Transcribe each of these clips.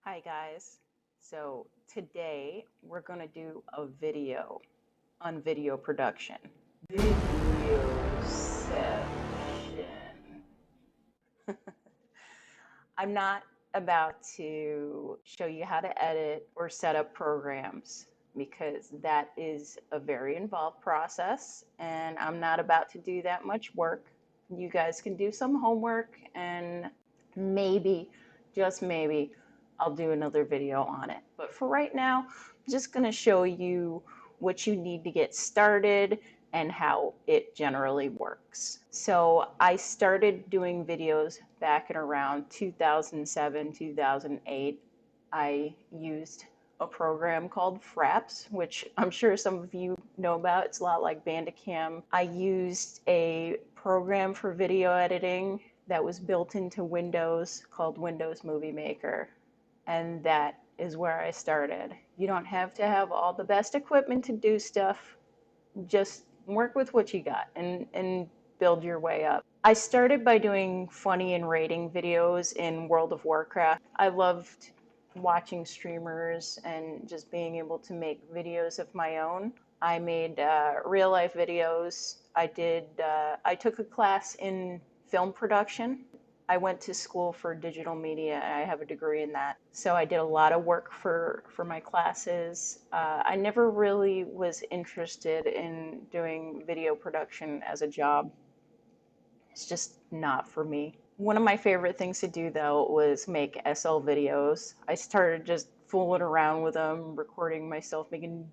Hi guys. So today we're going to do a video on video production. Video session. I'm not about to show you how to edit or set up programs because that is a very involved process and I'm not about to do that much work. You guys can do some homework and maybe, just maybe, I'll do another video on it. But for right now, I'm just going to show you what you need to get started and how it generally works. So I started doing videos back in around 2007, 2008. I used a program called Fraps, which I'm sure some of you know about. It's a lot like Bandicam. I used a program for video editing that was built into Windows called Windows Movie Maker. And that is where I started. You don't have to have all the best equipment to do stuff. Just work with what you got and build your way up. I started by doing funny and rating videos in World of Warcraft. I loved watching streamers and just being able to make videos of my own. I made real life videos. I took a class in film production. I went to school for digital media and I have a degree in that. So I did a lot of work for my classes. I never really was interested in doing video production as a job. It's just not for me. One of my favorite things to do though was make SL videos. I started just fooling around with them, recording myself, making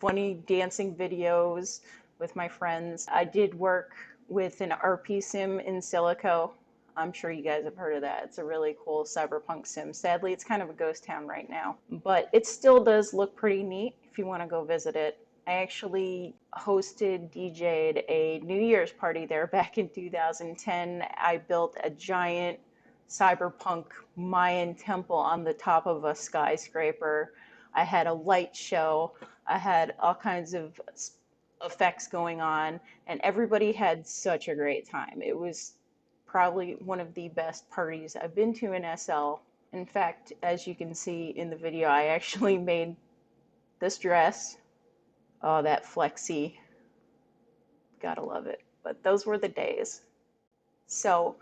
funny dancing videos with my friends. I did work with an RP sim in Silico. I'm sure you guys have heard of that. It's a really cool cyberpunk sim. Sadly, it's kind of a ghost town right now, but it still does look pretty neat if you want to go visit it. I actually DJ'd a New Year's party there back in 2010. I built a giant cyberpunk Mayan temple on the top of a skyscraper. I had a light show. I had all kinds of effects going on, and everybody had such a great time. It was probably one of the best parties I've been to in SL. In fact, as you can see in the video, I actually made this dress. Oh, that flexy. Gotta love it. But those were the days. So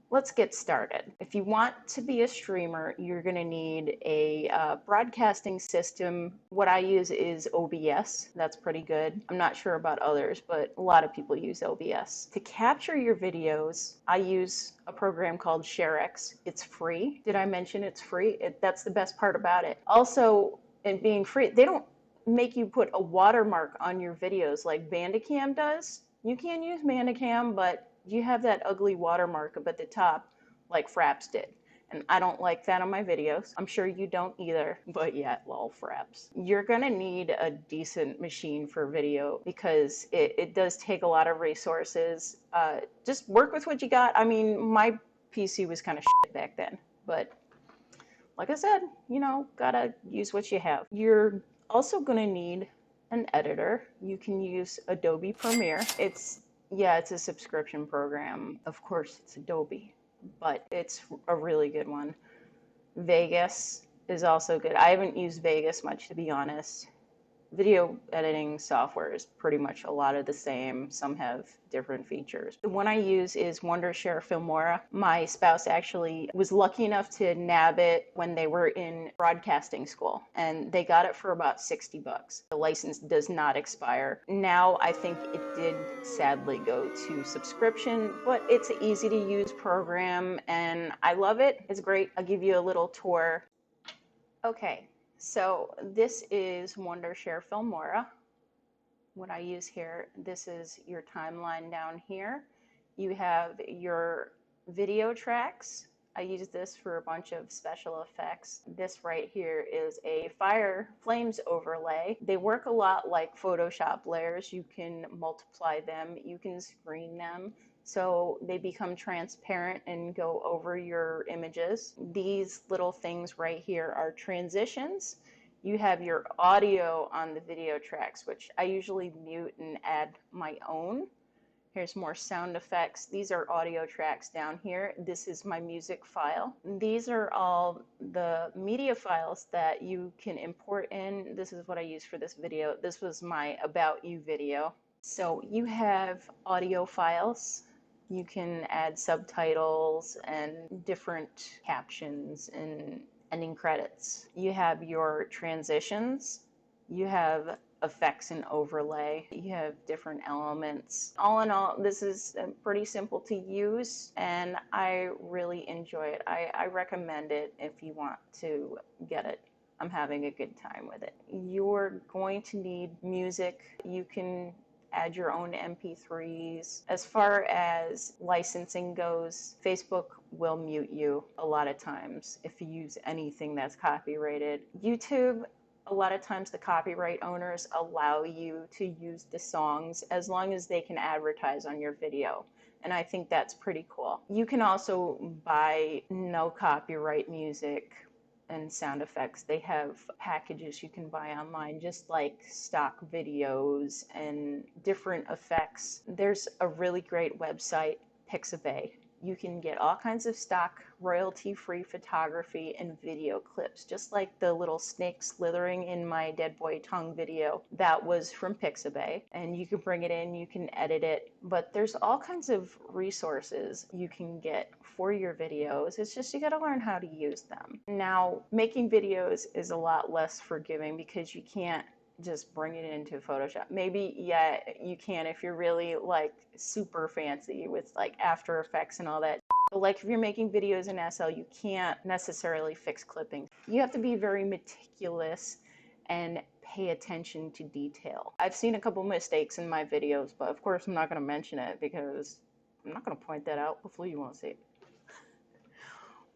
let's get started. If you want to be a streamer, you're going to need a broadcasting system. What I use is OBS. That's pretty good. I'm not sure about others, but a lot of people use OBS. To capture your videos, I use a program called ShareX. It's free. Did I mention it's free? That's the best part about it. Also, in being free, they don't make you put a watermark on your videos like Bandicam does. You can use Bandicam, but you have that ugly watermark up at the top like Fraps did. And I don't like that on my videos. I'm sure you don't either, but yeah, lol, Fraps. You're gonna need a decent machine for video because it does take a lot of resources. Just work with what you got. I mean, my PC was kind of shit back then, but like I said, gotta use what you have. You're also gonna need an editor. You can use Adobe Premiere. It's a subscription program. Of course, it's Adobe, but it's a really good one. Vegas is also good. I haven't used Vegas much, to be honest. Video editing software is pretty much a lot of the same. Some have different features. The one I use is Wondershare Filmora. My spouse actually was lucky enough to nab it when they were in broadcasting school, and they got it for about $60. The license does not expire. Now I think it did sadly go to subscription, but it's an easy to use program and I love it. It's great. I'll give you a little tour. Okay. So this is Wondershare Filmora. What I use here, this is your timeline down here. You have your video tracks. I use this for a bunch of special effects. This right here is a fire flames overlay. They work a lot like Photoshop layers. You can multiply them, you can screen them, so they become transparent and go over your images. These little things right here are transitions. You have your audio on the video tracks, which I usually mute and add my own. Here's more sound effects. These are audio tracks down here. This is my music file. These are all the media files that you can import in. This is what I used for this video. This was my About You video. So you have audio files. You can add subtitles and different captions and ending credits. You have your transitions. You have effects and overlay. You have different elements. All in all, this is pretty simple to use, and I really enjoy it. I recommend it if you want to get it. I'm having a good time with it. You're going to need music. You can add your own MP3s. As far as licensing goes, Facebook will mute you a lot of times if you use anything that's copyrighted. YouTube, a lot of times the copyright owners allow you to use the songs as long as they can advertise on your video. And I think that's pretty cool. You can also buy no copyright music and sound effects. They have packages you can buy online, just like stock videos and different effects. There's a really great website, Pixabay. You can get all kinds of stock, royalty-free photography and video clips, just like the little snake slithering in my Dead Boy Tongue video. That was from Pixabay, and you can bring it in, you can edit it, but there's all kinds of resources you can get for your videos. It's just you gotta learn how to use them. Now, making videos is a lot less forgiving because you can't just bring it into Photoshop. Maybe, yeah, you can if you're really like super fancy with like After Effects and all that. But like if you're making videos in SL, you can't necessarily fix clipping. You have to be very meticulous and pay attention to detail. I've seen a couple mistakes in my videos, but of course I'm not gonna mention it because I'm not gonna point that out. Hopefully you won't see it.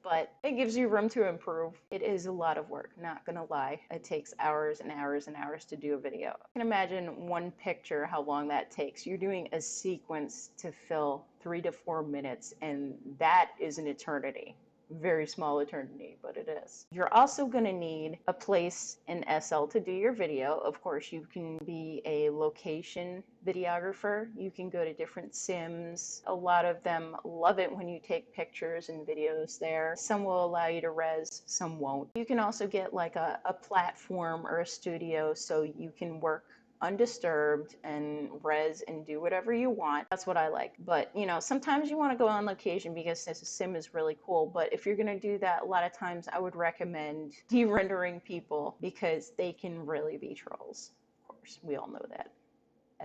But it gives you room to improve. It is a lot of work, not gonna lie. It takes hours and hours and hours to do a video. You can imagine one picture, how long that takes. You're doing a sequence to fill 3 to 4 minutes, and that is an eternity. Very small eternity, but it is. You're also going to need a place in SL to do your video. Of course, you can be a location videographer. You can go to different sims. A lot of them love it when you take pictures and videos there. Some will allow you to res, some won't. You can also get like a platform or a studio so you can work undisturbed and res and do whatever you want. That's what I like. But you know, sometimes you want to go on location because this sim is really cool. But if you're going to do that, a lot of times I would recommend de-rendering people because they can really be trolls. Of course, we all know that.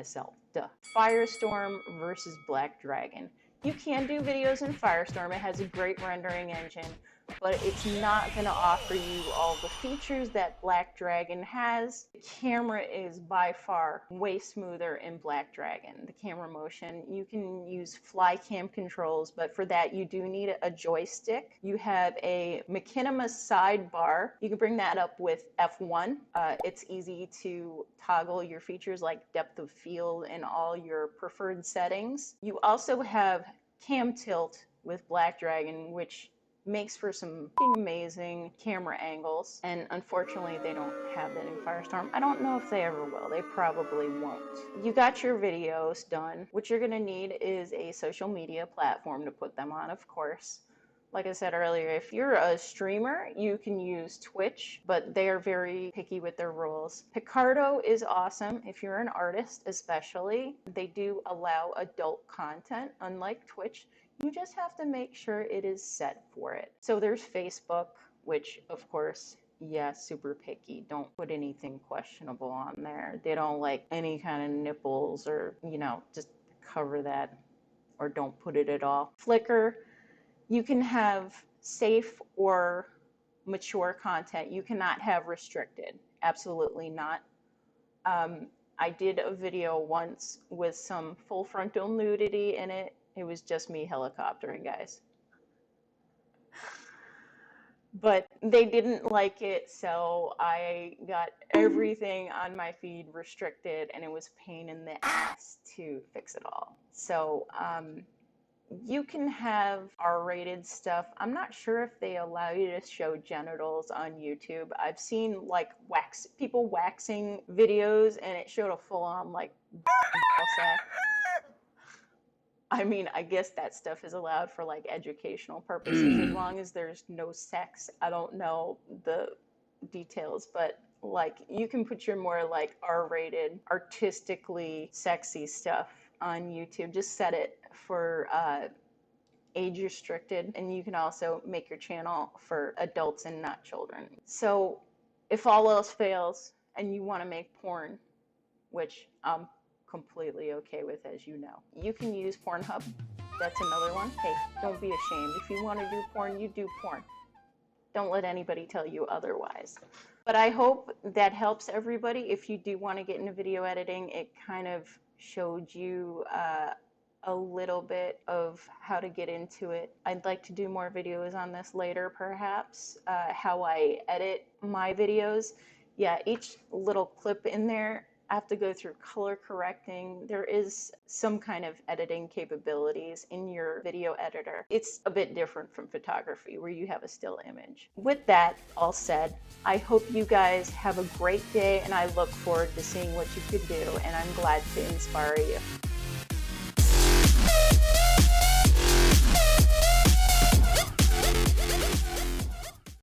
SL, duh. Firestorm versus Black Dragon. You can do videos in Firestorm. It has a great rendering engine, but it's not going to offer you all the features that Black Dragon has. The camera is by far way smoother in Black Dragon. The camera motion, you can use fly cam controls, but for that you do need a joystick. You have a machinima sidebar. You can bring that up with F1. It's easy to toggle your features like depth of field and all your preferred settings. You also have cam tilt with Black Dragon, which makes for some amazing camera angles, and unfortunately they don't have that in Firestorm. I don't know if they ever will. They probably won't. You got your videos done. What you're gonna need is a social media platform to put them on, of course. Like I said earlier, if you're a streamer, you can use Twitch, but they are very picky with their rules. Picardo is awesome if you're an artist, especially. They do allow adult content, unlike Twitch. You just have to make sure it is set for it. So there's Facebook, which of course, yeah, super picky. Don't put anything questionable on there. They don't like any kind of nipples or, you know, just cover that or don't put it at all. Flickr, you can have safe or mature content. You cannot have restricted. Absolutely not. I did a video once with some full frontal nudity in it. It was just me helicoptering, guys. But they didn't like it, so I got everything on my feed restricted, and it was pain in the ass to fix it all. So, you can have R-rated stuff. I'm not sure if they allow you to show genitals on YouTube. I've seen like people waxing videos, and it showed a full-on like ball sack. I mean, I guess that stuff is allowed for like educational purposes as long as there's no sex. I don't know the details, but like you can put your more like R-rated, artistically sexy stuff on YouTube. Just set it for age restricted, and you can also make your channel for adults and not children. So if all else fails and you want to make porn, which I'm completely okay with, as you know, you can use Pornhub. That's another one. Hey, don't be ashamed. If you want to do porn, you do porn. Don't let anybody tell you otherwise. But I hope that helps everybody. If you do want to get into video editing, it kind of showed you a little bit of how to get into it. I'd like to do more videos on this later, perhaps, how I edit my videos. Yeah, each little clip in there, I have to go through color correcting. There is some kind of editing capabilities in your video editor. It's a bit different from photography where you have a still image. With that all said, I hope you guys have a great day, and I look forward to seeing what you could do, and I'm glad to inspire you.